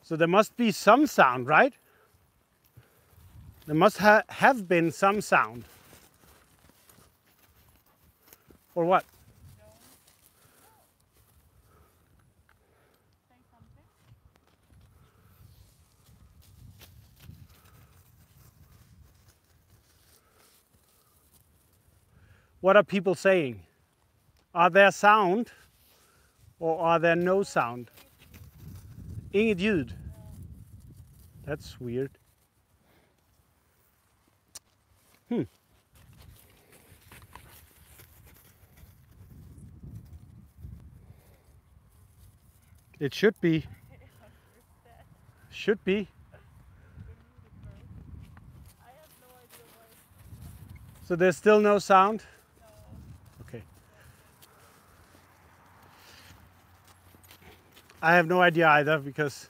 So there must be some sound, right? There must have been some sound. Or what? No. Say something. What are people saying? Are there sound or are there no sound? Inget ljud. That's weird. It should be. Should be. I have no idea why. So there's still no sound? No. Okay. I have no idea either because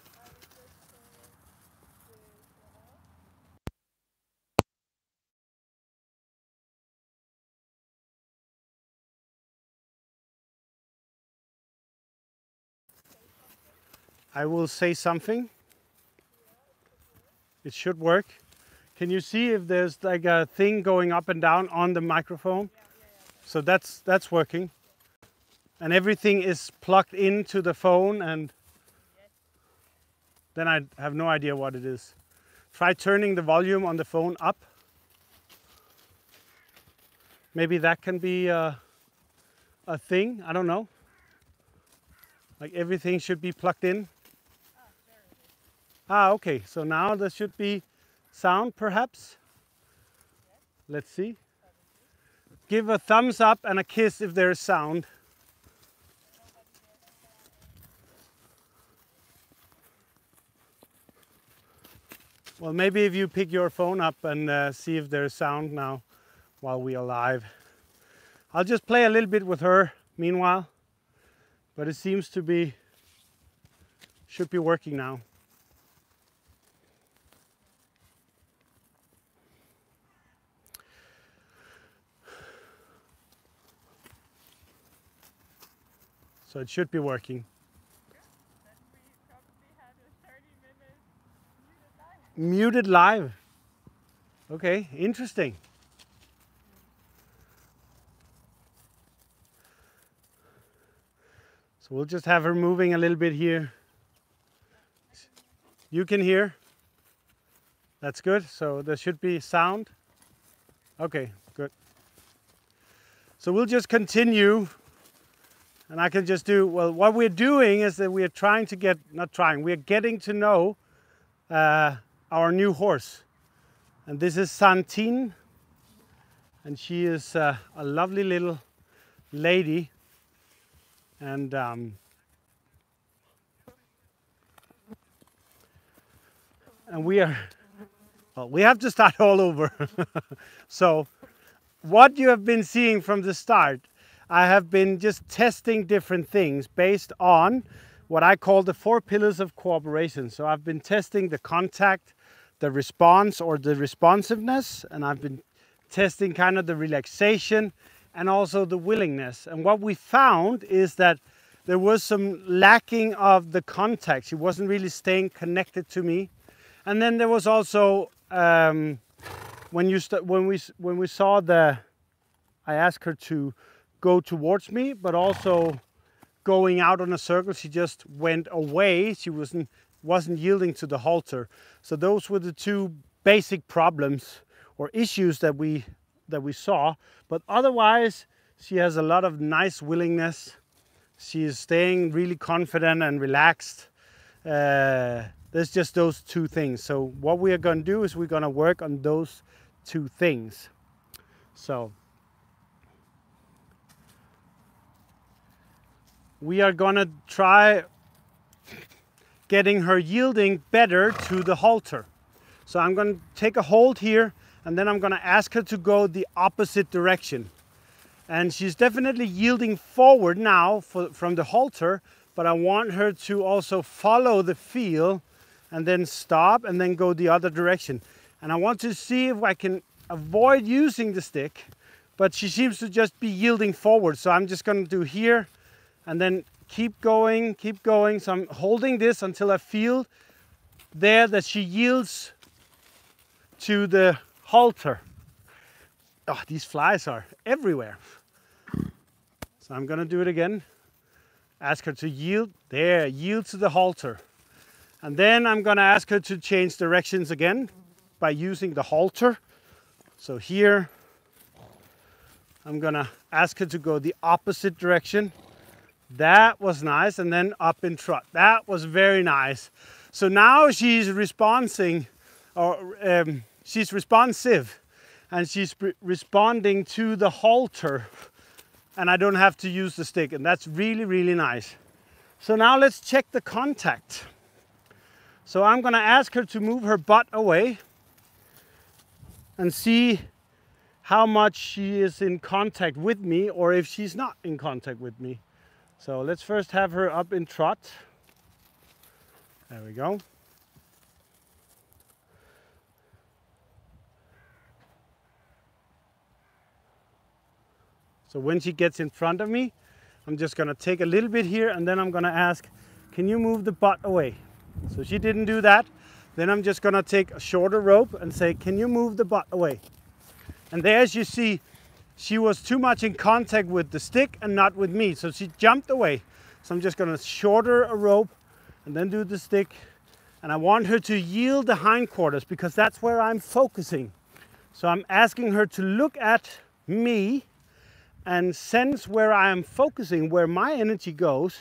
I will say something. It should work. Can you see if there's like a thing going up and down on the microphone? So that's working. And everything is plugged into the phone, and then I have no idea what it is. Try turning the volume on the phone up. Maybe that can be a thing, I don't know. Like everything should be plugged in. Ah, okay, so now there should be sound perhaps. Let's see. Give a thumbs up and a kiss if there is sound. Well, maybe if you pick your phone up and see if there's sound now while we are live. I'll just play a little bit with her meanwhile, but it seems to be, should be working now. So it should be working. Then we probably had a 30-minute Muted live. Okay, interesting. So we'll just have her moving a little bit here. You can hear? That's good. So there should be sound. Okay, good. So we'll just continue. And I can just do, well, what we're doing is that we're trying to get, not trying, we're getting to know our new horse. And this is Santine. And she is a lovely little lady. And we are, well, we have to start all over. So what you have been seeing from the start, I have been just testing different things based on what I call the 4 pillars of cooperation. So I've been testing the contact, the response or the responsiveness, and I've been testing kind of the relaxation and also the willingness. And what we found is that there was some lacking of the contact. She wasn't really staying connected to me. And then there was also when we saw I asked her to go towards me, but also going out on a circle, she just went away. She wasn't yielding to the halter. So those were the 2 basic problems or issues that we saw. But otherwise, she has a lot of nice willingness. She is staying really confident and relaxed. There's just those 2 things. So what we are going to do is we're going to work on those 2 things. So we are going to try getting her yielding better to the halter. So I'm going to take a hold here, and then I'm going to ask her to go the opposite direction. And she's definitely yielding forward now from the halter, but I want her to also follow the feel and then stop and then go the other direction. And I want to see if I can avoid using the stick, but she seems to just be yielding forward. So I'm just going to do here and then keep going. So I'm holding this until I feel there that she yields to the halter. Oh, these flies are everywhere. So I'm gonna do it again. Ask her to yield, there, yield to the halter. And then I'm gonna ask her to change directions again by using the halter. So here, I'm gonna ask her to go the opposite direction. That was nice, and then up in trot. That was very nice. So now she's responding, or she's responsive, and she's responding to the halter, and I don't have to use the stick, and that's really, really nice. So now let's check the contact. So I'm gonna ask her to move her butt away and see how much she is in contact with me, or if she's not in contact with me. So let's first have her up in trot. There we go. So when she gets in front of me, I'm just gonna take a little bit here, and then I'm gonna ask, can you move the butt away? So she didn't do that. Then I'm just gonna take a shorter rope and say, can you move the butt away? And there, as you see, she was too much in contact with the stick and not with me. So she jumped away. So I'm just gonna shorter a rope and then do the stick. And I want her to yield the hindquarters because that's where I'm focusing. So I'm asking her to look at me and sense where I am focusing, where my energy goes,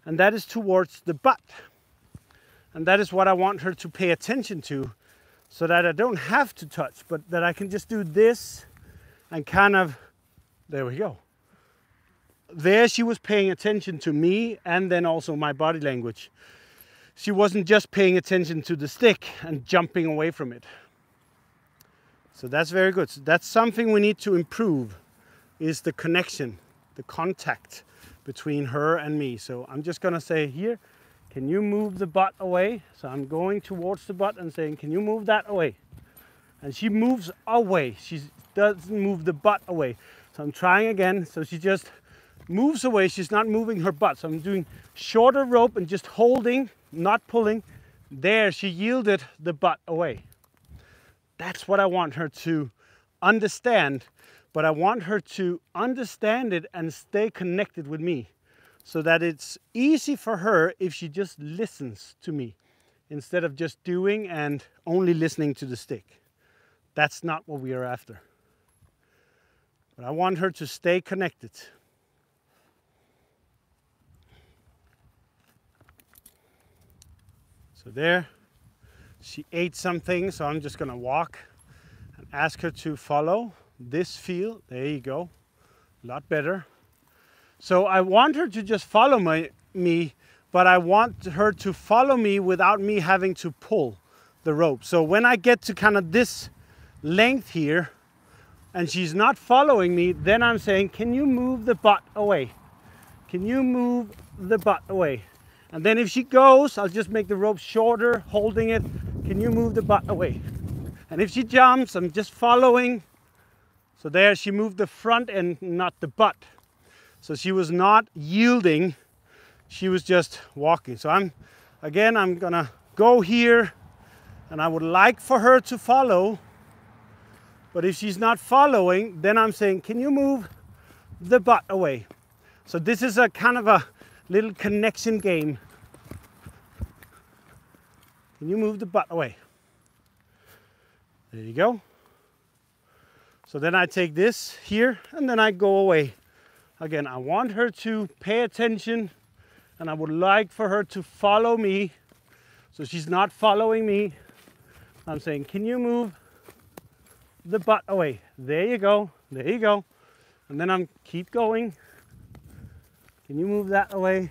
and that is towards the butt. And that is what I want her to pay attention to, so that I don't have to touch, but that I can just do this and kind of, there we go. There she was paying attention to me and then also my body language. She wasn't just paying attention to the stick and jumping away from it. So that's very good. So that's something we need to improve, is the connection, the contact between her and me. So I'm just gonna say here, can you move the butt away? So I'm going towards the butt and saying, can you move that away? And she moves away. She doesn't move the butt away. So I'm trying again. So she just moves away. She's not moving her butt. So I'm doing shorter rope and just holding, not pulling. There, she yielded the butt away. That's what I want her to understand. But I want her to understand it and stay connected with me, so that it's easy for her if she just listens to me instead of just doing and only listening to the stick. That's not what we are after. But I want her to stay connected. So there, she ate something, so I'm just gonna walk and ask her to follow this feel. There you go, a lot better. So I want her to just follow me, but I want her to follow me without me having to pull the rope. So when I get to kind of this length here and she's not following me, then I'm saying, can you move the butt away? Can you move the butt away? And then if she goes, I'll just make the rope shorter, holding it. Can you move the butt away? And if she jumps, I'm just following. So there, she moved the front end, not the butt. So she was not yielding, she was just walking. So I'm gonna go here, and I would like for her to follow, but if she's not following, then I'm saying, can you move the butt away? So this is a kind of a little connection game. Can you move the butt away? There you go. So then I take this here, and then I go away. Again, I want her to pay attention, and I would like for her to follow me. So she's not following me. I'm saying, can you move the butt away? There you go, there you go. And then I'm keep going. Can you move that away?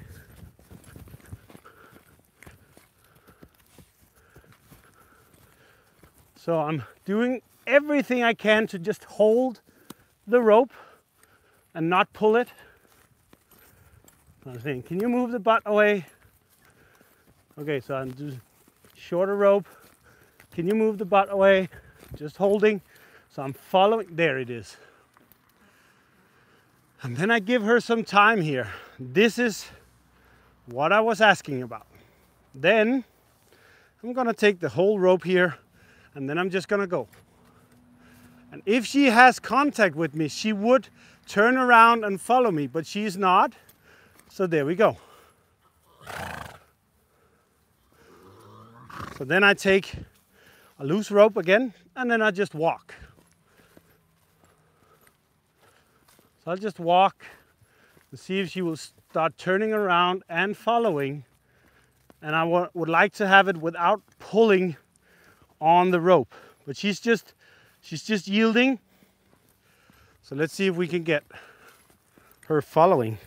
So I'm doing everything I can to just hold the rope and not pull it. I'm saying, can you move the butt away? Okay, so I'm just shorter rope. Can you move the butt away? Just holding. So I'm following. There it is. And then I give her some time here. This is what I was asking about. Then I'm gonna take the whole rope here, and then I'm just gonna go. And if she has contact with me, she would turn around and follow me, but she's not. So there we go. So then I take a loose rope again, and then I just walk. So I'll just walk and see if she will start turning around and following. And I would like to have it without pulling on the rope. But she's just yielding. So let's see if we can get her following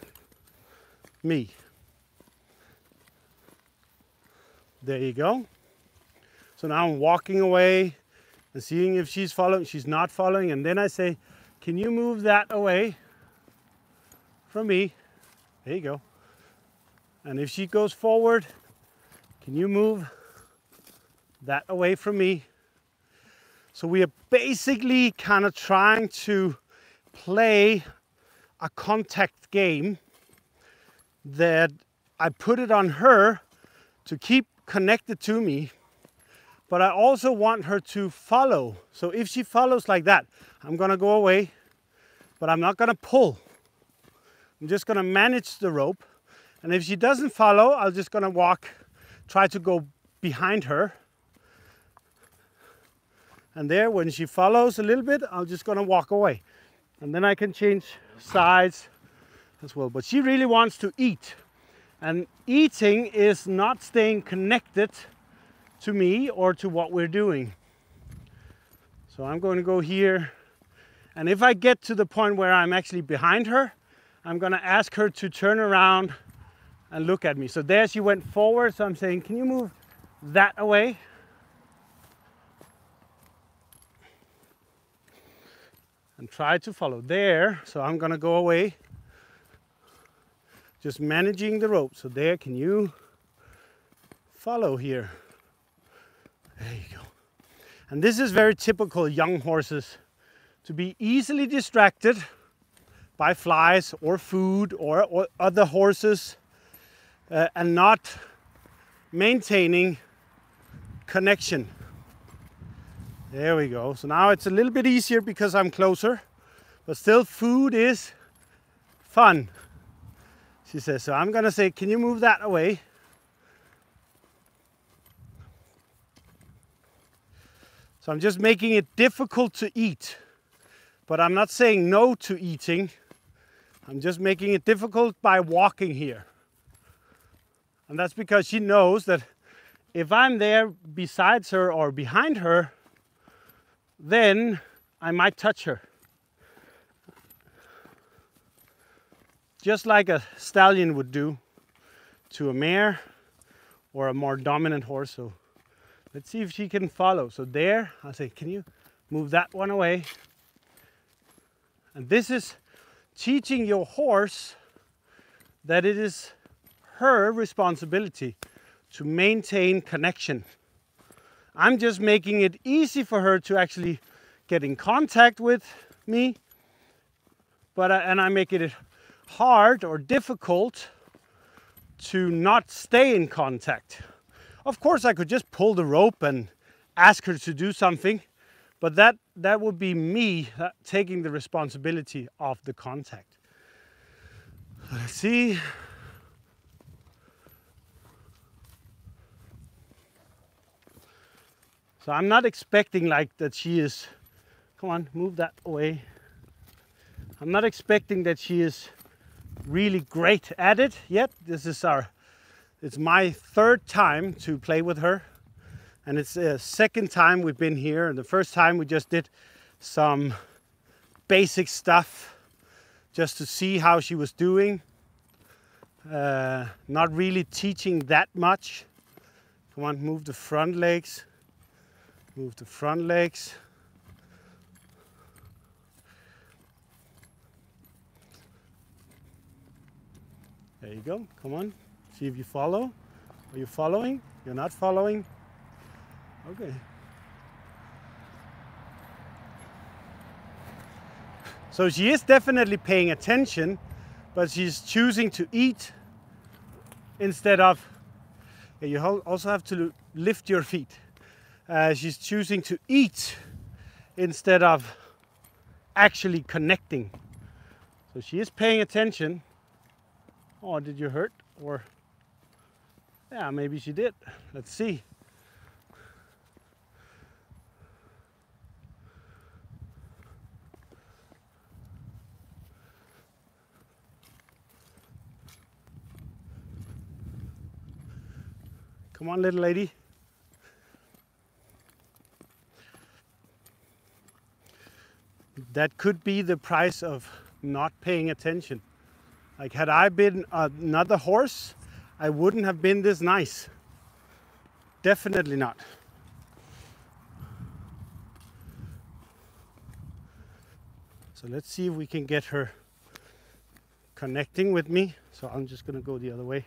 me. There you go. So now I'm walking away and seeing if she's following. She's not following. And then I say, can you move that away from me? There you go. And if she goes forward, can you move that away from me? So we are basically kind of trying to play a contact game that I put it on her to keep connected to me, but I also want her to follow. So if she follows like that, I'm gonna go away, but I'm not gonna pull. I'm just gonna manage the rope. And if she doesn't follow, I'm just gonna walk, try to go behind her. And there, when she follows a little bit, I'm just gonna walk away. And then I can change sides as well. But she really wants to eat. And eating is not staying connected to me or to what we're doing. So I'm going to go here. And if I get to the point where I'm actually behind her, I'm gonna ask her to turn around and look at me. So there she went forward. So I'm saying, can you move that away? And try to follow there. So I'm gonna go away. Just managing the rope. So there, can you follow here? There you go. And this is very typical young horses, to be easily distracted by flies or food or other horses and not maintaining connection. There we go. So now it's a little bit easier because I'm closer, but still food is fun. She says, so I'm gonna say, can you move that away? So I'm just making it difficult to eat, but I'm not saying no to eating. I'm just making it difficult by walking here. And that's because she knows that if I'm there besides her or behind her, then I might touch her. Just like a stallion would do to a mare or a more dominant horse. So let's see if she can follow. So there, I'll say, can you move that one away? And this is teaching your horse that it is her responsibility to maintain connection. I'm just making it easy for her to actually get in contact with me, but I make it hard or difficult to not stay in contact. Of course, I could just pull the rope and ask her to do something, but that would be me taking the responsibility of the contact. Let's see. So I'm not expecting like that she is, come on, move that away. I'm not expecting that she is really great at it yet. It's my third time to play with her. And it's the second time we've been here. And the first time we just did some basic stuff just to see how she was doing. Not really teaching that much. Come on, move the front legs. Move the front legs. There you go. Come on. See if you follow. Are you following? You're not following? Okay. So she is definitely paying attention, but she's choosing to eat instead of. You also have to lift your feet. She's choosing to eat instead of actually connecting. So she is paying attention. Oh, did you hurt? Or, yeah, maybe she did. Let's see. Come on, little lady. That could be the price of not paying attention. Like, had I been another horse, I wouldn't have been this nice. Definitely not. So let's see if we can get her connecting with me. So I'm just gonna go the other way.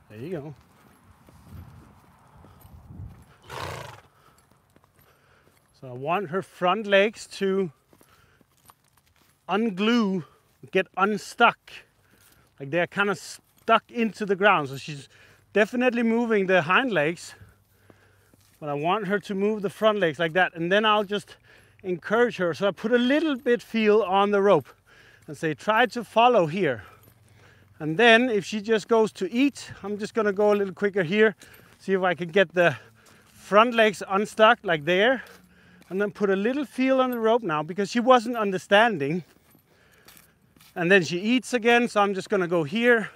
There you go. So I want her front legs to unglue, get unstuck. Like they're kind of stuck into the ground. So she's definitely moving the hind legs, but I want her to move the front legs like that. And then I'll just encourage her. So I put a little bit feel on the rope and say, try to follow here. And then if she just goes to eat, I'm just gonna go a little quicker here, see if I can get the front legs unstuck like there, and then put a little feel on the rope now because she wasn't understanding. And then she eats again, so I'm just gonna go here,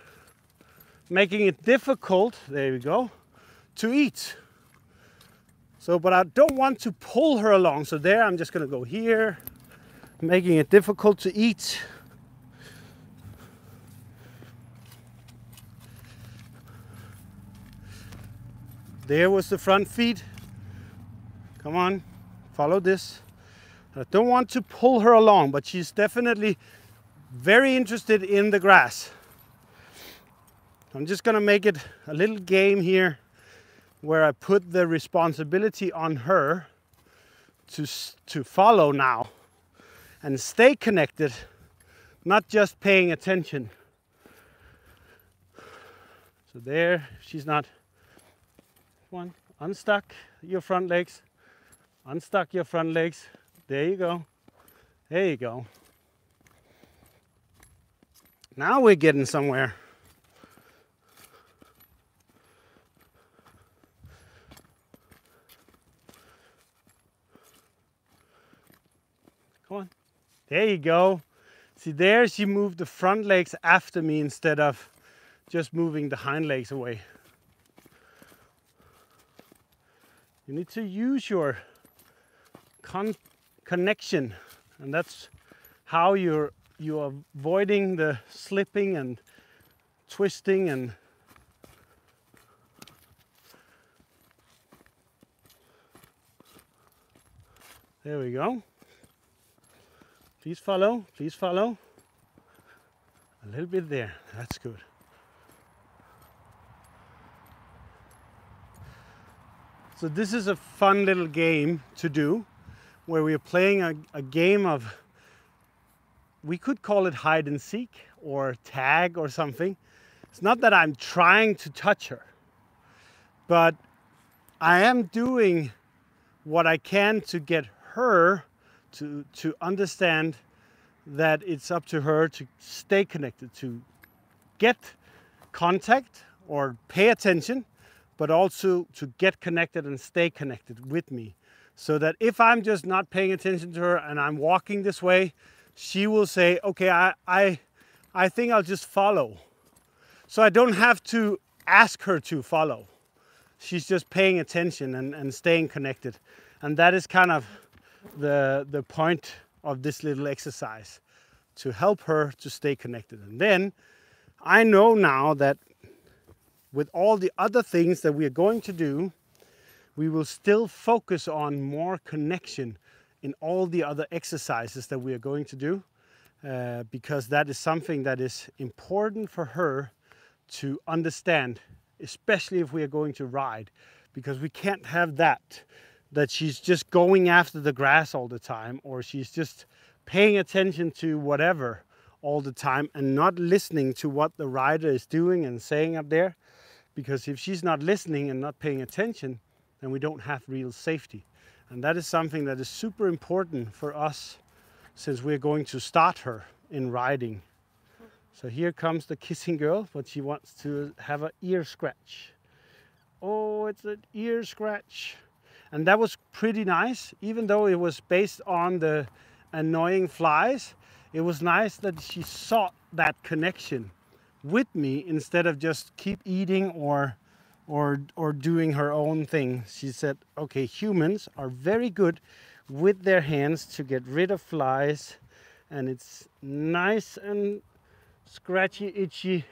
making it difficult, there we go, to eat. So, but I don't want to pull her along, so there I'm just gonna go here, making it difficult to eat. There was the front feet. Come on, follow this. I don't want to pull her along, but she's definitely very interested in the grass. I'm just gonna make it a little game here where I put the responsibility on her to follow now and stay connected, not just paying attention. So there, she's not. One, unstuck your front legs, unstuck your front legs. There you go. There you go. Now we're getting somewhere. Come on. There you go. See there, she moved the front legs after me instead of just moving the hind legs away. You need to use your connection, and that's how you're avoiding the slipping and twisting and there we go. Please follow, please follow. A little bit there, that's good. So this is a fun little game to do where we're playing a game of, we could call it hide and seek or tag or something. It's not that I'm trying to touch her, but I am doing what I can to get her to understand that it's up to her to stay connected, to get contact or pay attention, but also to get connected and stay connected with me. So that if I'm just not paying attention to her and I'm walking this way, she will say, okay, I think I'll just follow. So I don't have to ask her to follow. She's just paying attention and staying connected. And that is kind of the point of this little exercise, to help her to stay connected. And then I know now that with all the other things that we are going to do, we will still focus on more connection in all the other exercises that we are going to do, because that is something that is important for her to understand, especially if we are going to ride, because we can't have that that she's just going after the grass all the time, or she's just paying attention to whatever all the time and not listening to what the rider is doing and saying up there. Because if she's not listening and not paying attention, then we don't have real safety. And that is something that is super important for us, since we're going to start her in riding. So here comes the kissing girl, but she wants to have an ear scratch. Oh, it's an ear scratch. And that was pretty nice, even though it was based on the annoying flies. It was nice that she sought that connection with me instead of just keep eating or doing her own thing. She said, okay, humans are very good with their hands to get rid of flies, and it's nice and scratchy, itchy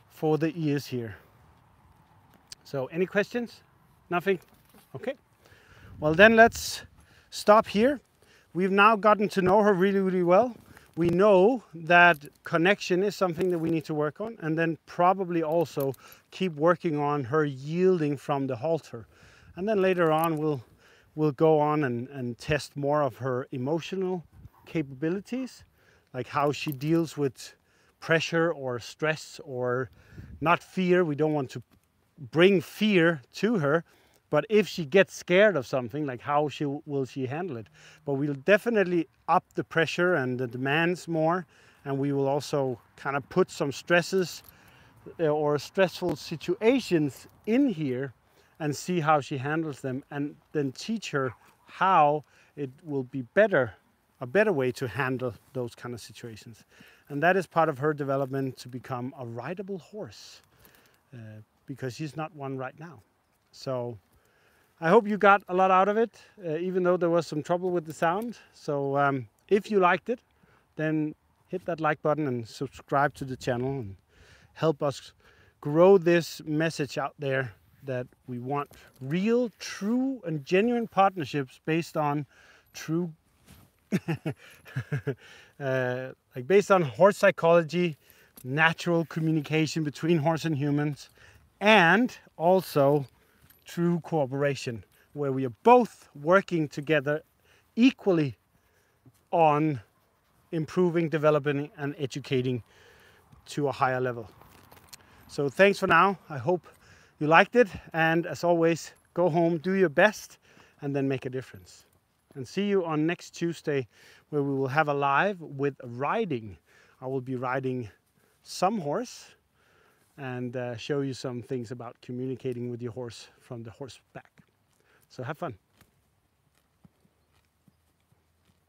for the ears here. So any questions? Nothing? Okay. Well, then let's stop here. We've now gotten to know her really, really well. We know that connection is something that we need to work on, and then probably also keep working on her yielding from the halter. And then later on we'll go on and test more of her emotional capabilities, like how she deals with pressure or stress or not fear. We don't want to bring fear to her, but if she gets scared of something, like how will she handle it? But we'll definitely up the pressure and the demands more, and we will also kind of put some stresses or stressful situations in here and see how she handles them, and then teach her how it will be a better way to handle those kind of situations. And that is part of her development to become a rideable horse, because she's not one right now. So I hope you got a lot out of it, even though there was some trouble with the sound. So if you liked it, then hit that like button and subscribe to the channel and help us grow this message out there, that we want real, true, and genuine partnerships based on true, like based on horse psychology, natural communication between horse and humans, and also true cooperation, where we are both working together equally on improving, developing, and educating to a higher level. So thanks for now. I hope you liked it, and as always, go home, do your best, and then make a difference. And see you on next Tuesday, where we will have a live with riding. I will be riding some horse and show you some things about communicating with your horse from the horseback. So have fun.